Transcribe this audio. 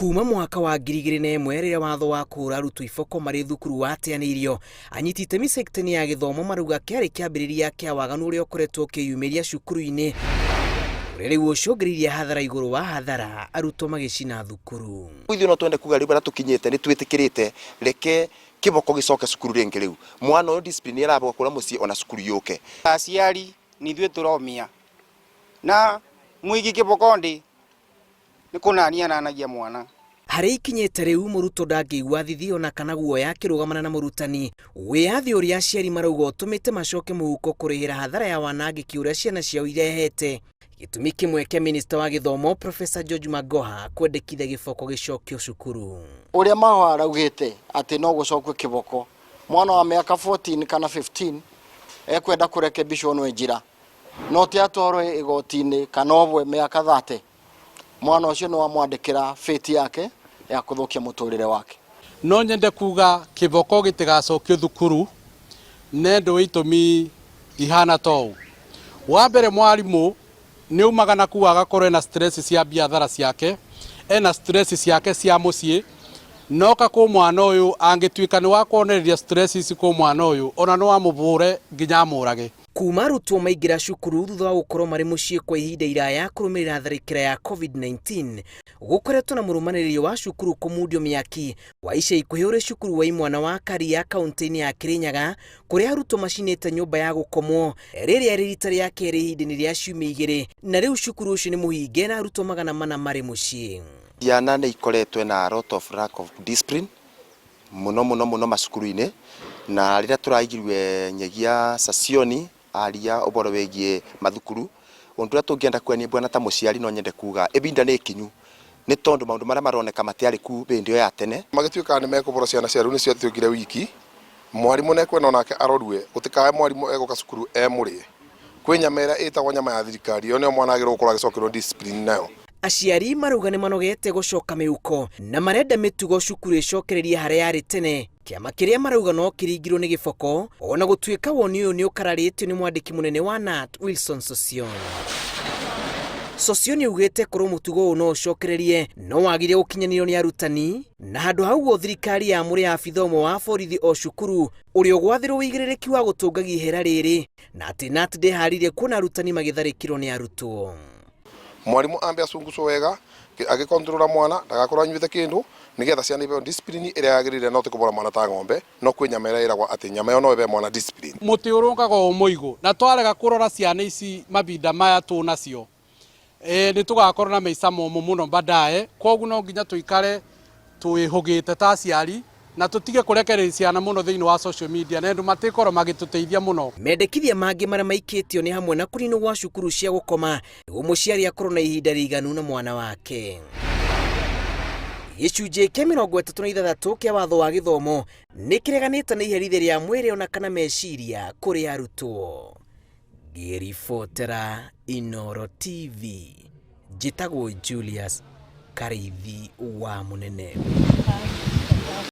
Kuma mwaka wa 2001 rĩrĩa watho wa kũhũra arutwo iboko marĩ thukuru wateanĩirio, anyiti itemi sekta-inĩ ya gĩthomo marauga kĩarĩ kĩambĩrĩria kĩa waganu ũrĩa ũkoretwo ũkĩyumĩria cukuru-inĩ, ũrĩa rĩu ũcũngĩrĩirie hathara igũrũ wa hathara, arutwo magĩcina thukuru. Ithuĩ no twende kuga rĩu bara tũkinyĩte nĩ twĩtĩkĩrĩte reke kĩboko gĩcoke cukuru rĩngĩ rĩu. Mwana ũyũ discipline arabwa kũra mũciĩ ona cukuru yũke. Aciari nĩ ithuĩ tũromia na mũigi kĩboko ndĩ nĩ kũnania nanagia mwana. Harĩ ikinyĩte rĩu mũrutwo ndangĩigua thithi ona kana guoya akĩrũgamana na mũrutani. Wĩyathi ũrĩa aciari marauga ũtũmĩte macoke mũhuko kũrĩhĩra hathara ya wanangĩki ũrĩa ciana ciao irehete. Gĩtũmi kĩmwe kĩa minista wa gĩthomo Professor George Magoha kwendekithia gĩboko gĩcokio cukuru. Ũrĩa Magoha araugĩte atĩ no gũcokio kĩboko, mwana wa mĩaka 14 kana 15 ekwenda kũrekebishwo nĩ njĩra, no ti atwarwo igoti-inĩ kana obwe mĩaka 30. Mwana ũcio no amwandĩkĩra fate yake ya kũthũkia mũtũrĩre wake. No nyende kuga kĩboko gĩtigacokio thukuru nendo itũmi ihana tou. Wa mbere mwarimũ nĩ umaga na kuga agakorwo na stress cia biathara ciake, ena stress ciake cia mũciĩ, noka kũ mwana ũyũ angĩtuĩka nĩ wa kuonereria stress ici kũ mwana ũyũ ona no amũbũre nginya amũrage. Kuma arutwo maingĩra cukuru thutha wa gũkorwo marĩ mũciĩ kwa ihinda iraya kũrũmĩrĩra tharĩkĩra ya COVID-19, gũkoretwo na mũrũmanĩrĩrio wa cukuru kũmundio mĩaki wa ica ikuhĩ ũrĩ cukuru wa imwana wa Karia kaunti-inĩ ya Kirinyaga, kũrĩa arutwo macinĩte nyũmba ya gũkomwo rĩrĩa rĩrita rĩa kerĩ ihinda-inĩ rĩa ciumia igĩrĩ, na rĩu cukuru ũcio nĩ mũhinge na arutwo 400 marĩ mũciĩ. Ciana nĩ ikoretwo na a lot of lack of discipline mũno macukuru-inĩ, na rĩrĩa tũraigirwe nyegia sacioni aria ũboro wĩgiĩ mathukuru, ũndũ ũrĩa tũngĩenda kuonia bwana ta mũciari no nyende kuga ebinda nĩ kinyu nĩ tondũ maũndũ marĩa maroneka matiarĩ ku hĩndĩ ĩyo ya tene. Magĩtuĩka nĩ mekũbora ciana cia rĩu nĩ ciatuĩkire wiki, mwarimũ nekwenda onake arorue gũtikae mwarimũ egũka cukuru emũrĩe. Kwĩ nyama ĩrĩa ĩtagwo nyama ya thirikari, yo nĩyo mwana agĩrĩirwo gũkorwo agĩcokerwo discipline nayo. Aciari marauga nĩ manogete gũcoka mĩhuko na marenda mĩtugo cukuru ĩcokererie harĩa yarĩ tene. Kĩama kĩrĩa marauga no kĩringirwo nĩ gĩboko, ona gũtuĩka woni ũyũ nĩ ũkararĩtio nĩ mwandĩki mũnene wa NAT Wilson Sosion. Sosion augĩte korwo mũtugo ũyũ no ũcokererie no wagire gũkinyanĩrio nĩ arutani, na handũ hau thirikari ya mũrĩ abitha ũmwe wa borithi o cukuru ũrĩa ũgwathĩrwo wĩigĩrĩrĩki wa gũtũngagia ihera rĩrĩ, na atĩ NAT ndĩharĩirie kuona arutani magĩtharĩkĩrwo nĩ arutwo. Mwarimũ ambe acungucwo wega agĩkontrora mwana ndagakorwo anyuĩte kĩndũ nĩgetha ciana ibeo discipline ĩrĩa yagĩrĩire, no tikũbora mwana ta ng'ombe, no kwĩ nyama ĩrĩa ĩragwo atĩ nyama ĩyo no ĩbe mwana discipline. Mũtĩ ũrũngaga o mũigũ na twarega kũrora ciana ici mabinda maya tũnacio, nĩ tũgakorwo na maica momũ mũno baadaye, koguo no nginya tũikare twĩhũgĩte ta aciari na tũtige kũrekereria ciana mũno thĩinĩ wa social media na andũ matikorwo magĩtũteithia mũno. Mendekithia mangĩ marĩa maikĩtio nĩ hamwe na kũninwo gwa cukuru cia gũkoma nĩguo mũciari akorwo na ihinda rĩiganu na mwana wake. Gĩcunjĩ kĩa 36 kĩa watho wa gĩthomo nĩ kĩreganĩte na iherithia rĩa mwĩrĩ ona kana meciria kũrĩ arutwo. Ngĩribotera Inooro TV, njĩtagwo Julius Karĩithi wa Mũnene.